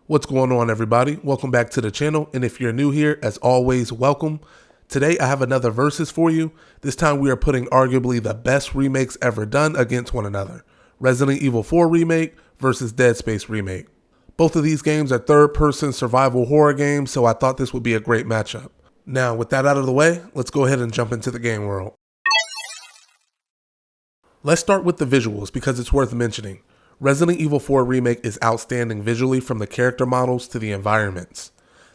What's going on, everybody? Welcome back to the channel, and if you're new here, as always, welcome. Today I have another versus for you. This time we are putting arguably the best remakes ever done against one another. Resident Evil 4 Remake versus Dead Space Remake. Both of these games are third-person survival horror games, so I thought this would be a great matchup. Now, with that out of the way, let's go ahead and jump into the game world. Let's start with the visuals because it's worth mentioning. Resident Evil 4 Remake is outstanding visually from the character models to the environments.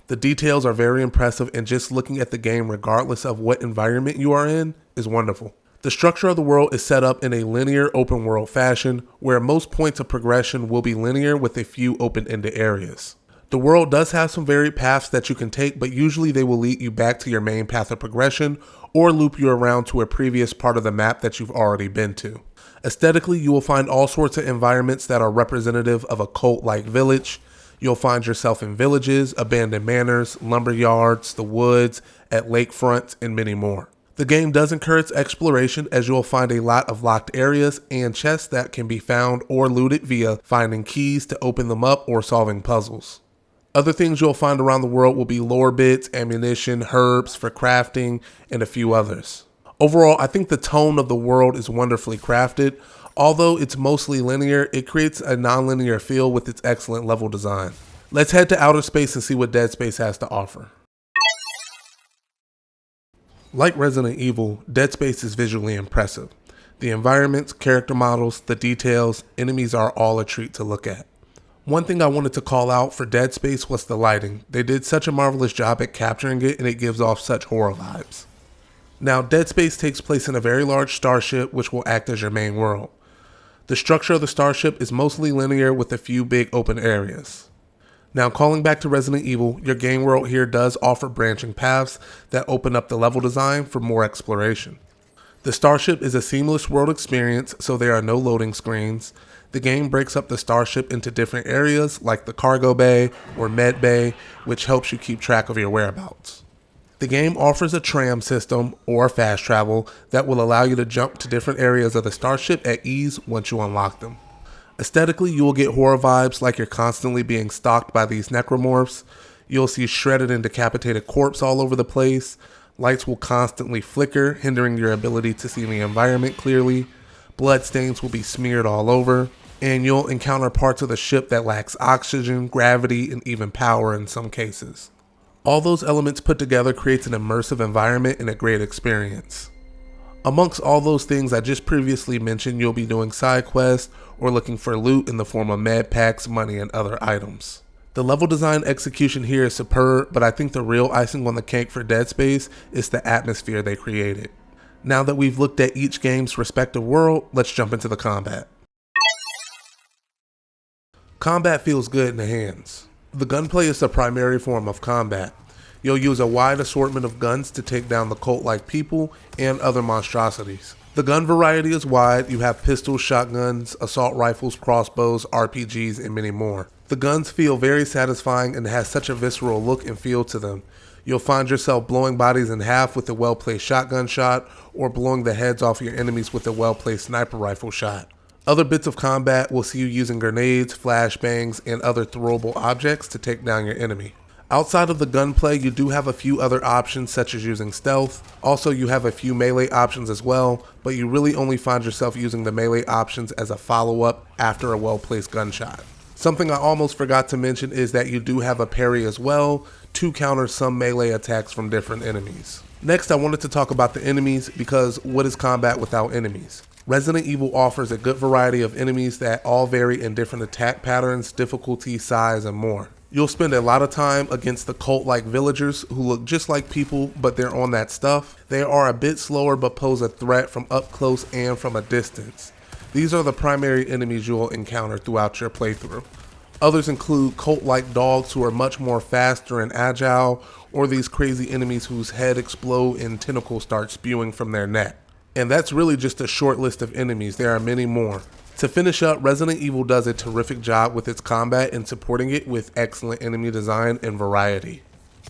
The details are very impressive, and just looking at the game regardless of what environment you are in is wonderful. The structure of the world is set up in a linear open world fashion where most points of progression will be linear with a few open-ended areas. The world does have some varied paths that you can take, but usually they will lead you back to your main path of progression or loop you around to a previous part of the map that you've already been to. Aesthetically, you will find all sorts of environments that are representative of a cult-like village. You'll find yourself in villages, abandoned manors, lumber yards, the woods, at lakefronts, and many more. The game does encourage exploration as you'll find a lot of locked areas and chests that can be found or looted via finding keys to open them up or solving puzzles. Other things you'll find around the world will be lore bits, ammunition, herbs for crafting, and a few others. Overall, I think the tone of the world is wonderfully crafted. Although it's mostly linear, it creates a non-linear feel with its excellent level design. Let's head to outer space and see what Dead Space has to offer. Like Resident Evil, Dead Space is visually impressive. The environments, character models, the details, enemies are all a treat to look at. One thing I wanted to call out for Dead Space was the lighting. They did such a marvelous job at capturing it, and it gives off such horror vibes. Now, Dead Space takes place in a very large starship which will act as your main world. The structure of the starship is mostly linear with a few big open areas. Now, calling back to Resident Evil, your game world here does offer branching paths that open up the level design for more exploration. The starship is a seamless world experience, so there are no loading screens. The game breaks up the starship into different areas like the cargo bay or med bay, which helps you keep track of your whereabouts. The game offers a tram system or fast travel that will allow you to jump to different areas of the starship at ease once you unlock them. Aesthetically, you will get horror vibes like you're constantly being stalked by these necromorphs. You'll see shredded and decapitated corpses all over the place. Lights will constantly flicker, hindering your ability to see the environment clearly. Bloodstains will be smeared all over, and you'll encounter parts of the ship that lacks oxygen, gravity, and even power in some cases. All those elements put together creates an immersive environment and a great experience. Amongst all those things I just previously mentioned, you'll be doing side quests or looking for loot in the form of med packs, money, and other items. The level design execution here is superb, but I think the real icing on the cake for Dead Space is the atmosphere they created. Now that we've looked at each game's respective world, let's jump into the combat. Combat feels good in the hands. The gunplay is the primary form of combat. You'll use a wide assortment of guns to take down the cult-like people and other monstrosities. The gun variety is wide. You have pistols, shotguns, assault rifles, crossbows, RPGs, and many more. The guns feel very satisfying and has such a visceral look and feel to them. You'll find yourself blowing bodies in half with a well-placed shotgun shot or blowing the heads off your enemies with a well-placed sniper rifle shot. Other bits of combat will see you using grenades, flashbangs, and other throwable objects to take down your enemy. Outside of the gunplay, you do have a few other options such as using stealth. Also, you have a few melee options as well, but you really only find yourself using the melee options as a follow-up after a well-placed gunshot. Something I almost forgot to mention is that you do have a parry as well to counter some melee attacks from different enemies. Next, I wanted to talk about the enemies because what is combat without enemies? Resident Evil offers a good variety of enemies that all vary in different attack patterns, difficulty, size, and more. You'll spend a lot of time against the cult-like villagers who look just like people, but they're on that stuff. They are a bit slower but pose a threat from up close and from a distance. These are the primary enemies you'll encounter throughout your playthrough. Others include cult-like dogs who are much more faster and agile, or these crazy enemies whose head explode and tentacles start spewing from their neck. And that's really just a short list of enemies. There are many more. To finish up, Resident Evil does a terrific job with its combat and supporting it with excellent enemy design and variety.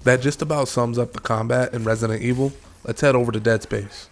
That just about sums up the combat in Resident Evil. Let's head over to Dead Space.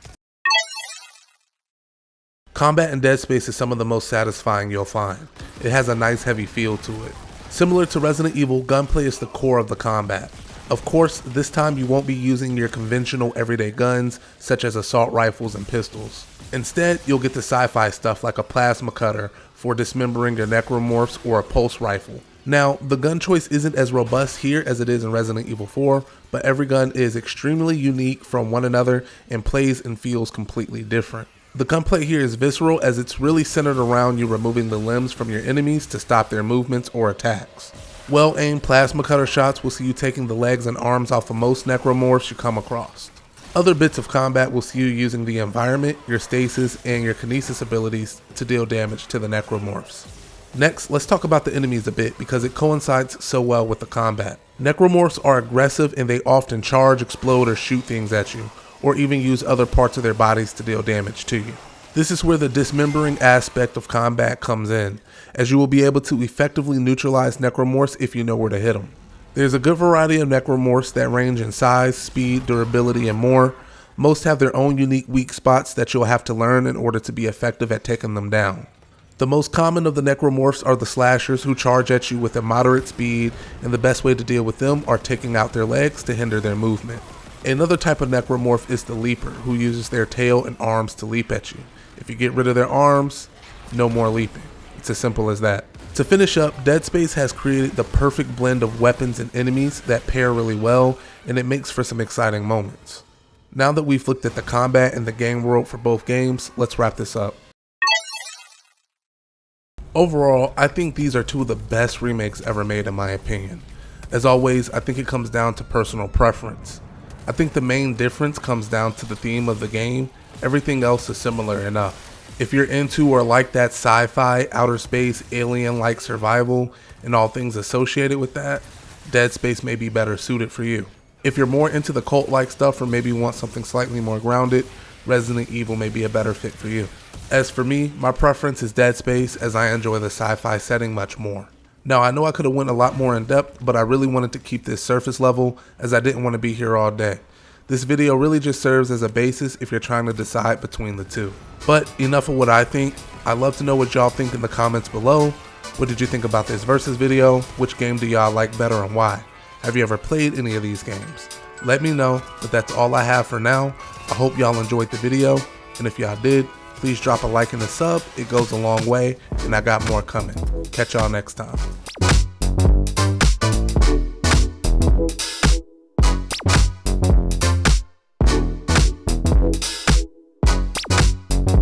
Combat in Dead Space is some of the most satisfying you'll find. It has a nice heavy feel to it. Similar to Resident Evil, gunplay is the core of the combat. Of course, this time you won't be using your conventional everyday guns, such as assault rifles and pistols. Instead, you'll get the sci-fi stuff like a plasma cutter for dismembering your necromorphs or a pulse rifle. Now, the gun choice isn't as robust here as it is in Resident Evil 4, but every gun is extremely unique from one another and plays and feels completely different. The gunplay here is visceral as it's really centered around you removing the limbs from your enemies to stop their movements or attacks. Well-aimed plasma cutter shots will see you taking the legs and arms off of most necromorphs you come across. Other bits of combat will see you using the environment, your stasis, and your kinesis abilities to deal damage to the necromorphs. Next, let's talk about the enemies a bit because it coincides so well with the combat. Necromorphs are aggressive and they often charge, explode, or shoot things at you, or even use other parts of their bodies to deal damage to you. This is where the dismembering aspect of combat comes in, as you will be able to effectively neutralize necromorphs if you know where to hit them. There's a good variety of necromorphs that range in size, speed, durability, and more. Most have their own unique weak spots that you'll have to learn in order to be effective at taking them down. The most common of the necromorphs are the slashers, who charge at you with a moderate speed, and the best way to deal with them are taking out their legs to hinder their movement. Another type of necromorph is the leaper, who uses their tail and arms to leap at you. If you get rid of their arms, no more leaping. It's as simple as that. To finish up, Dead Space has created the perfect blend of weapons and enemies that pair really well, and it makes for some exciting moments. Now that we've looked at the combat and the game world for both games, let's wrap this up. Overall, I think these are two of the best remakes ever made in my opinion. As always, I think it comes down to personal preference. I think the main difference comes down to the theme of the game. Everything else is similar enough. If you're into or like that sci-fi, outer space, alien-like survival, and all things associated with that, Dead Space may be better suited for you. If you're more into the cult-like stuff or maybe want something slightly more grounded, Resident Evil may be a better fit for you. As for me, my preference is Dead Space as I enjoy the sci-fi setting much more. Now, I know I could have went a lot more in depth, but I really wanted to keep this surface level as I didn't want to be here all day. This video really just serves as a basis if you're trying to decide between the two. But enough of what I think. I'd love to know what y'all think in the comments below. What did you think about this versus video? Which game do y'all like better and why? Have you ever played any of these games? Let me know, but that's all I have for now. I hope y'all enjoyed the video, and if y'all did, please drop a like and a sub. It goes a long way, and I got more coming. Catch y'all next time.